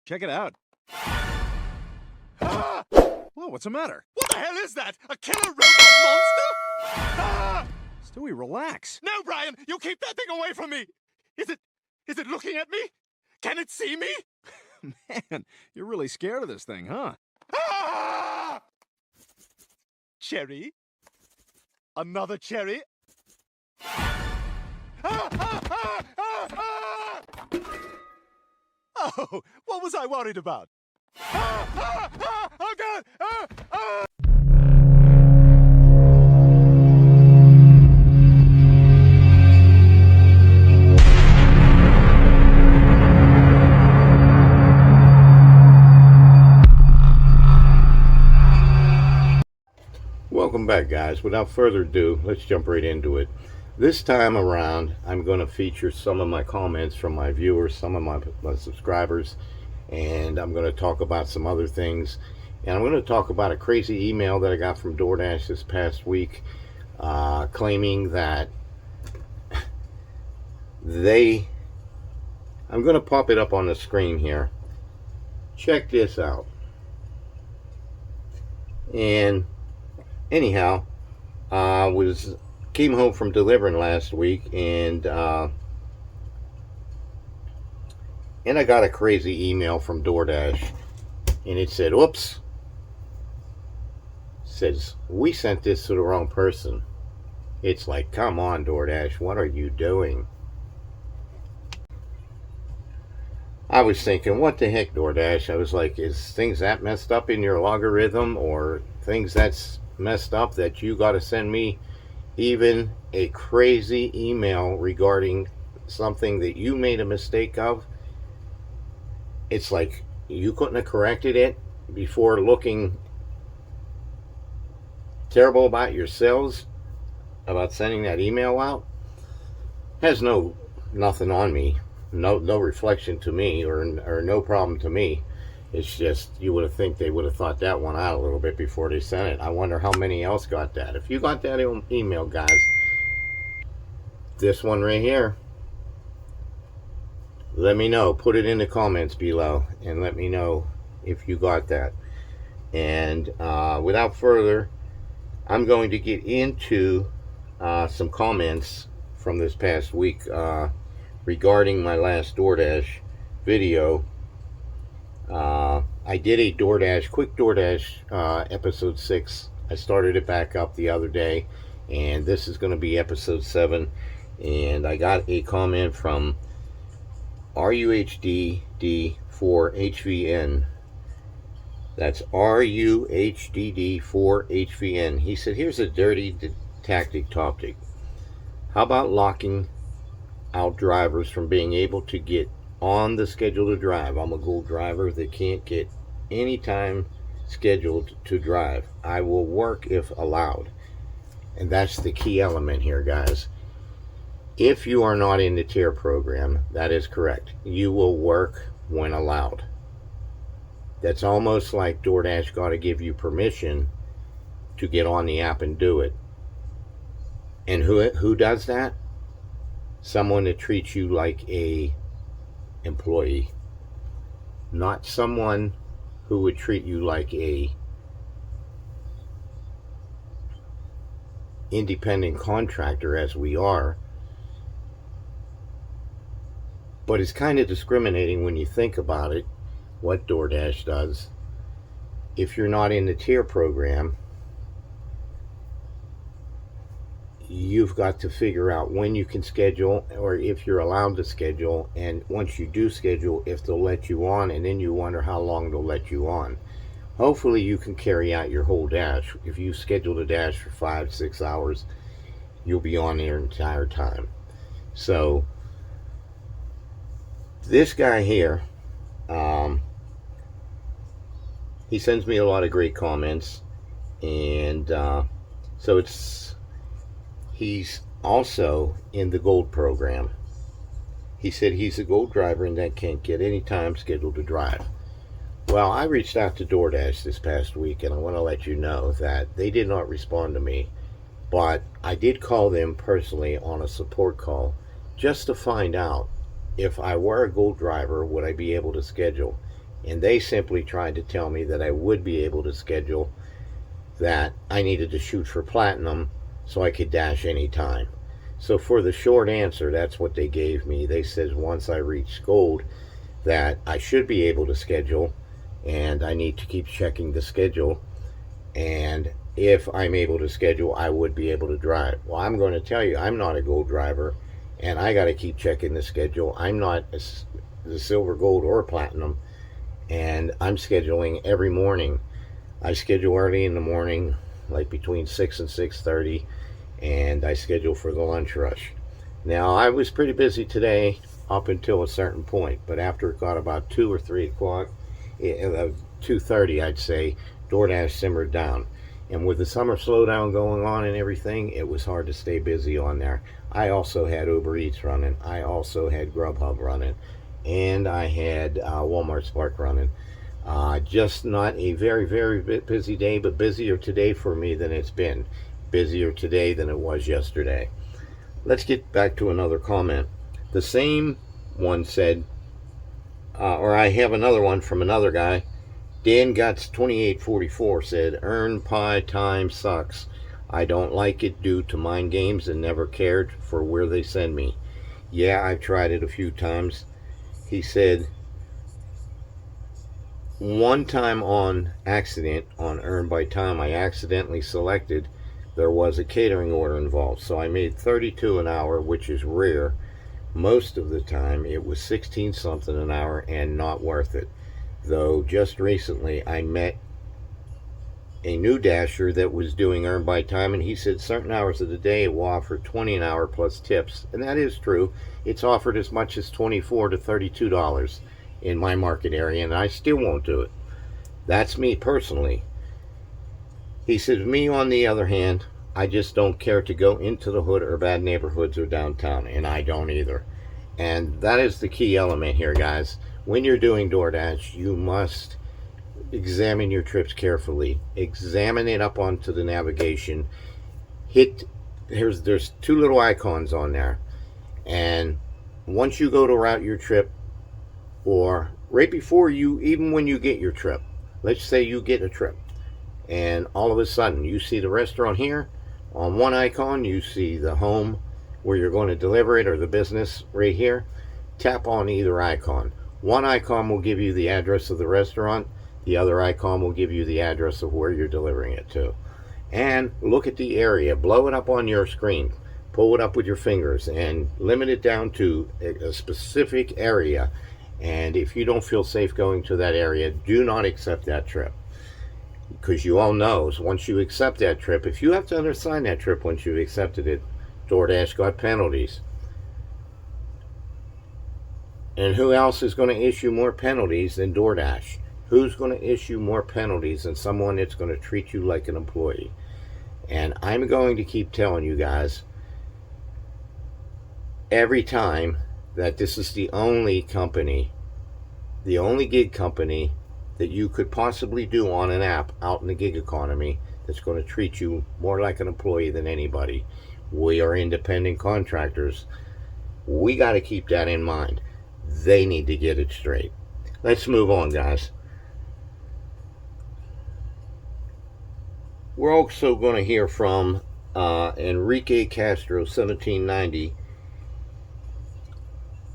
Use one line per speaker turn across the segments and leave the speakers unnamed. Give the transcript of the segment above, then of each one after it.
Check it out. Ah! Whoa, what's the matter?
What the hell is that? A killer robot monster? Ah!
Stewie, relax.
No, Brian, you keep that thing away from me. Is it looking at me? Can it see me?
Man, you're really scared of this thing, huh?
Ah! Cherry? Another cherry? Ah, ah, ah, ah, ah! Oh, what was I worried about? Ah, ah, ah, oh God! Ah, ah!
Welcome back, guys. Without further ado, let's jump right into it. This time around, I'm going to feature some of my comments from my viewers, some of my subscribers, and I'm going to talk about some other things. And I'm going to talk about a crazy email that I got from Doordash this past week, claiming that I'm going to pop it up on the screen here. Check this out. And anyhow, came home from delivering last week, and I got a crazy email from Doordash, and it said, "Oops," says, "we sent this to the wrong person." It's like, come on, Doordash, what are you doing? I was thinking, what the heck, Doordash? I was like, is things that messed up in your logarithm, or things that's messed up that you got to send me even a crazy email regarding something that you made a mistake of? It's like you couldn't have corrected it before looking terrible about yourselves about sending that email out. Has nothing on me, no reflection to me, or no problem to me. It's just, you would have think they would have thought that one out a little bit before they sent it. I wonder how many else got that. If you got that email, guys, this one right here, let me know. Put it in the comments below and let me know if you got that. And without further, I'm going to get into some comments from this past week regarding my last Doordash video. I did a quick Doordash episode 6. I started it back up the other day, and this is going to be episode 7. And I got a comment from RUHDD4HVN. That's RUHDD4HVN. He said, here's a dirty tactic topic. How about locking out drivers from being able to get on the schedule to drive? I'm a gold driver that can't get any time scheduled to drive. I will work if allowed. And that's the key element here, guys. If you are not in the tier program, that is correct. You will work when allowed. That's almost like Doordash got to give you permission to get on the app and do it. And who does that? Someone that treats you like a employee, not someone who would treat you like a independent contractor, as we are. But it's kind of discriminating when you think about it, what Doordash does. If you're not in the tier program, you've got to figure out when you can schedule, or if you're allowed to schedule, and once you do schedule, if they'll let you on, and then you wonder how long they'll let you on. Hopefully you can carry out your whole dash. If you schedule a dash for 5-6 hours, you'll be on the entire time. So this guy here, he sends me a lot of great comments, and so he's also in the gold program. He said he's a gold driver and that can't get any time scheduled to drive. Well, I reached out to Doordash this past week, and I want to let you know that they did not respond to me, but I did call them personally on a support call just to find out if I were a gold driver, would I be able to schedule. and they simply tried to tell me that I would be able to schedule, that I needed to shoot for platinum so I could dash anytime. So for the short answer, that's what they gave me. They said once I reach gold that I should be able to schedule, and I need to keep checking the schedule, and if I'm able to schedule, I would be able to drive. Well, I'm going to tell you, I'm not a gold driver, and I got to keep checking the schedule. I'm not the silver, gold, or platinum, and I'm scheduling every morning. I schedule early in the morning, like between 6 and 6:30, and I schedule for the lunch rush. Now, I was pretty busy today up until a certain point, but after it got about 2 or 3 o'clock, 2:30, I'd say, Doordash simmered down. And with the summer slowdown going on and everything, it was hard to stay busy on there. I also had Uber Eats running. I also had Grubhub running. And I had Walmart Spark running. Just not a very, very busy day, but busier today for me than it's been. Busier today than it was yesterday. Let's get back to another comment. The same one said, or I have another one from another guy. Dan Guts 2844 said, earn pie time sucks. I don't like it due to mind games and never cared for where they send me. Yeah, I've tried it a few times. He said, one time on accident on Earn by Time, I accidentally selected there was a catering order involved. So I made $32 an hour, which is rare. Most of the time it was 16 something an hour and not worth it. Though just recently I met a new dasher that was doing Earn by Time, and he said certain hours of the day it will offer 20 an hour plus tips. And that is true. It's offered as much as $24 to $32 in my market area, and I still won't do it. That's me personally. He said, me on the other hand, I just don't care to go into the hood or bad neighborhoods or downtown, and I don't either. And that is the key element here, guys. When you're doing DoorDash, you must examine your trips carefully. Examine it up onto the navigation. There's 2 little icons on there. And once you go to route your trip, or right before you, even when you get your trip, let's say you get a trip, and all of a sudden you see the restaurant here. On one icon, you see the home where you're going to deliver it, or the business right here. Tap on either icon. One icon will give you the address of the restaurant. The other icon will give you the address of where you're delivering it to. And look at the area. Blow it up on your screen. Pull it up with your fingers and limit it down to a specific area. And if you don't feel safe going to that area, do not accept that trip. Because you all know, once you accept that trip, if you have to undersign that trip once you've accepted it, DoorDash got penalties. And who else is going to issue more penalties than DoorDash? Who's going to issue more penalties than someone that's going to treat you like an employee? And I'm going to keep telling you guys every time that this is the only company, the only gig company that you could possibly do on an app out in the gig economy that's going to treat you more like an employee than anybody. We are independent contractors. We got to keep that in mind. They need to get it straight. Let's move on, guys. We're also going to hear from Enrique Castro, 1790.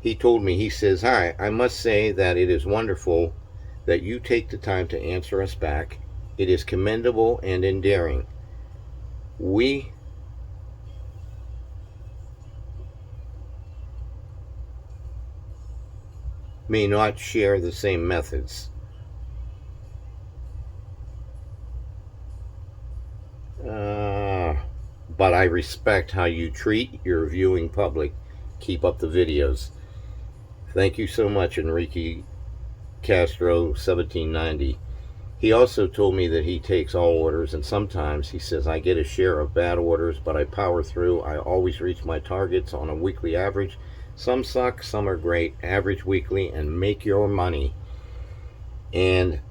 He told me, he says, hi, I must say that it is wonderful that you take the time to answer us back. It is commendable and endearing. We may not share the same methods. But I respect how you treat your viewing public. Keep up the videos. Thank you so much, Enrique Castro, 1790. He also told me that he takes all orders, and sometimes he says, I get a share of bad orders, but I power through. I always reach my targets on a weekly average. Some suck, some are great. Average weekly and make your money. And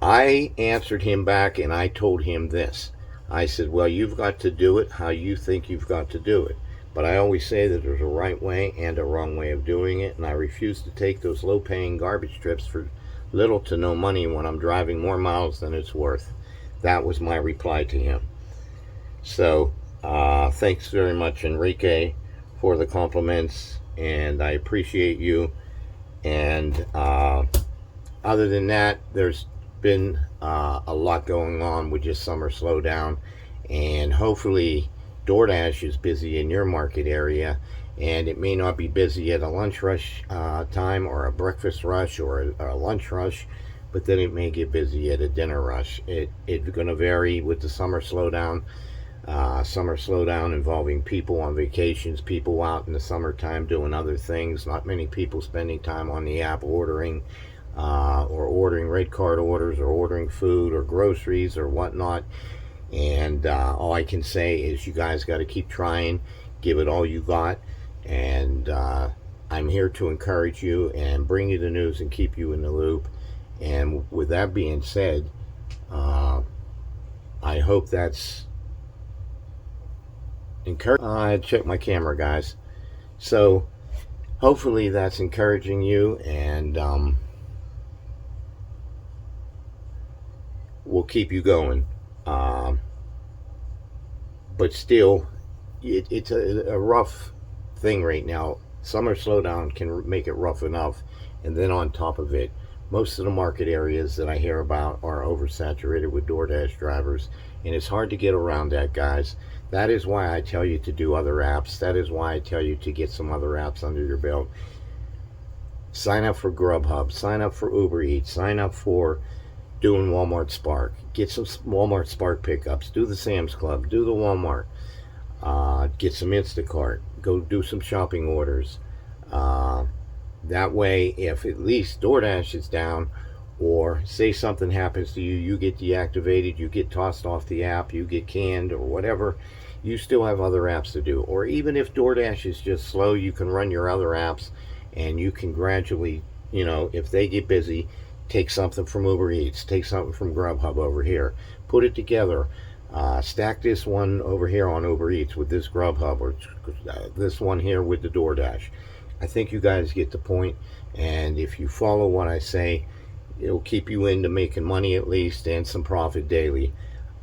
I answered him back, and I told him this. I said, well, you've got to do it how you think you've got to do it. But I always say that there's a right way and a wrong way of doing it, and I refuse to take those low-paying garbage trips for little to no money when I'm driving more miles than it's worth. That was my reply to him. So, thanks very much, Enrique, for the compliments, and I appreciate you. And other than that, there's been a lot going on with just summer slowdown, and hopefully Doordash is busy in your market area, and it may not be busy at a lunch rush time or a breakfast rush or a lunch rush, but then it may get busy at a dinner rush. It's going to vary with the summer slowdown. Summer slowdown involving people on vacations, people out in the summertime doing other things, not many people spending time on the app ordering or ordering red card orders or ordering food or groceries or whatnot. And all I can say is you guys got to keep trying, give it all you got, and I'm here to encourage you and bring you the news and keep you in the loop. And with that being said, I hope that's encouraging. I check my camera, guys. So hopefully that's encouraging you, and we'll keep you going. But still, it's a rough thing right now. Summer slowdown can make it rough enough, and then on top of it, most of the market areas that I hear about are oversaturated with Doordash drivers, and it's hard to get around that, guys. That is why I tell you to do other apps. That is why I tell you to get some other apps under your belt. Sign up for Grubhub, sign up for Uber Eats, sign up for doing Walmart Spark. Get some Walmart Spark pickups. Do the Sam's Club. Do the Walmart. Get some Instacart. Go do some shopping orders. That way, if at least Doordash is down, or say something happens to you, you get deactivated, you get tossed off the app, you get canned or whatever, you still have other apps to do. Or even if Doordash is just slow, you can run your other apps, and you can gradually, you know, if they get busy, take something from Uber Eats, take something from Grubhub over here, put it together, stack this one over here on Uber Eats with this Grubhub, or this one here with the Doordash. I think you guys get the point, and if you follow what I say, it'll keep you into making money at least, and some profit daily.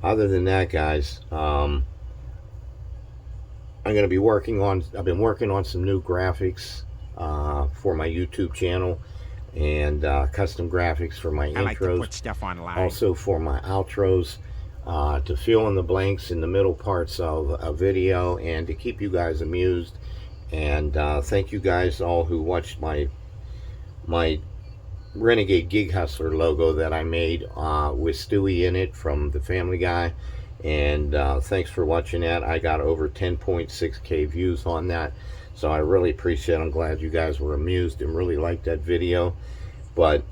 Other than that, guys, I'm going to be working on, I've been working on some new graphics for my YouTube channel, and custom graphics for my intros.
I like to put stuff online.
Also for my outros, to fill in the blanks in the middle parts of a video, and to keep you guys amused. And thank you guys all who watched my Renegade Gig Hustler logo that I made with Stewie in it from the Family Guy. And thanks for watching that. I got over 10.6K views on that, so I really appreciate it. I'm glad you guys were amused and really liked that video. But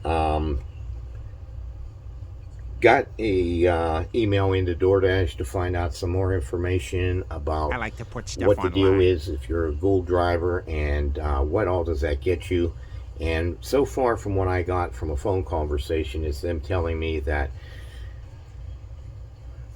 got a email into Doordash to find out some more information about
I like to put stuff
what the deal
online.
is if you're a gold driver, and what all does that get you. And so far from what I got from a phone conversation is them telling me that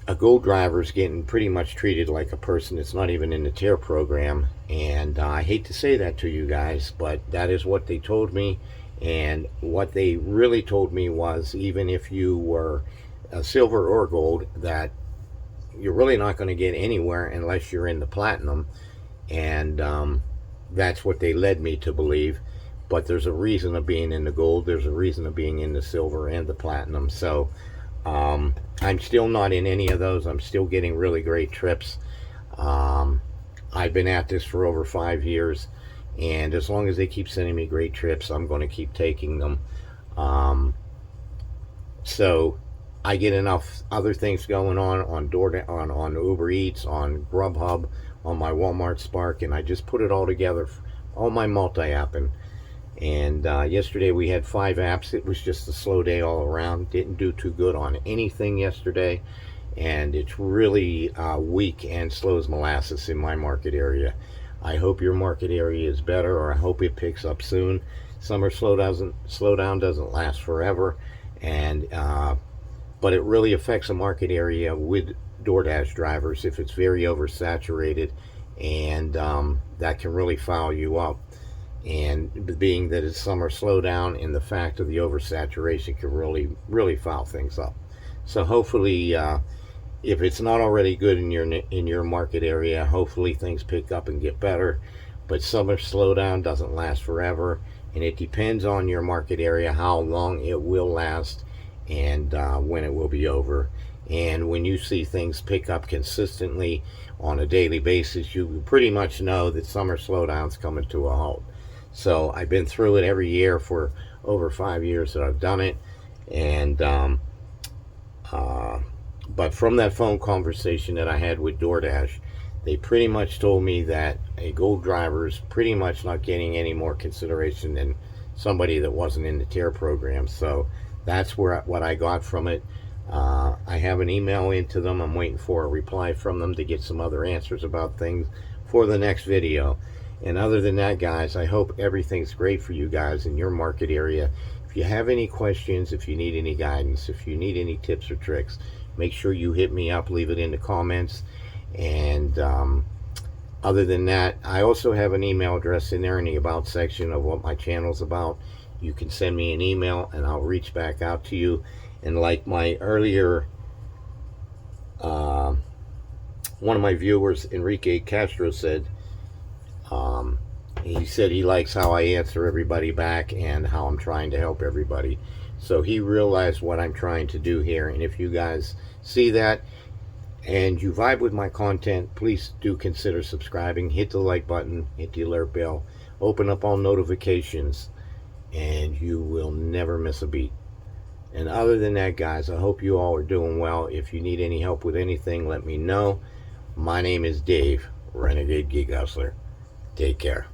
a gold driver is getting pretty much treated like a person that's not even in the tier program. And I hate to say that to you guys, but that is what they told me. And what they really told me was, even if you were a silver or gold, that you're really not going to get anywhere unless you're in the platinum. And that's what they led me to believe. But there's a reason of being in the gold, there's a reason of being in the silver and the platinum. So I'm still not in any of those. I'm still getting really great trips. I've been at this for over 5 years, and as long as they keep sending me great trips, I'm going to keep taking them. So I get enough other things going on Doordash, on Uber Eats, on Grubhub, on my Walmart Spark, and I just put it all together, all my multi-apping. And yesterday we had 5 apps. It was just a slow day all around. Didn't do too good on anything yesterday, and it's really weak and slow as molasses in my market area. I hope your market area is better, or I hope it picks up soon. Summer slowdown doesn't last forever, and but it really affects a market area with Doordash drivers if it's very oversaturated, and that can really foul you up. And being that it's summer slowdown, and the fact of the oversaturation can really foul things up. So hopefully, if it's not already good in your market area, hopefully things pick up and get better. But summer slowdown doesn't last forever, and it depends on your market area how long it will last, and when it will be over. And when you see things pick up consistently on a daily basis, you pretty much know that summer slowdown's coming to a halt. So I've been through it every year for over 5 years that I've done it. And but from that phone conversation that I had with Doordash, they pretty much told me that a gold driver is pretty much not getting any more consideration than somebody that wasn't in the tier program. So that's what I got from it. I have an email into them. I'm waiting for a reply from them to get some other answers about things for the next video. And other than that, guys, I hope everything's great for you guys in your market area. If you have any questions, if you need any guidance, if you need any tips or tricks, make sure you hit me up, leave it in the comments. And other than that, I also have an email address in there in the About section of what my channel's about. You can send me an email and I'll reach back out to you. And like my earlier, one of my viewers, Enrique Castro, said, he said he likes how I answer everybody back and how I'm trying to help everybody. So he realized what I'm trying to do here. And if you guys see that and you vibe with my content, please do consider subscribing. Hit the like button, hit the alert bell, open up all notifications, and you will never miss a beat. And other than that, guys, I hope you all are doing well. If you need any help with anything, let me know. My name is Dave, Renegade Geek Hustler. Take care.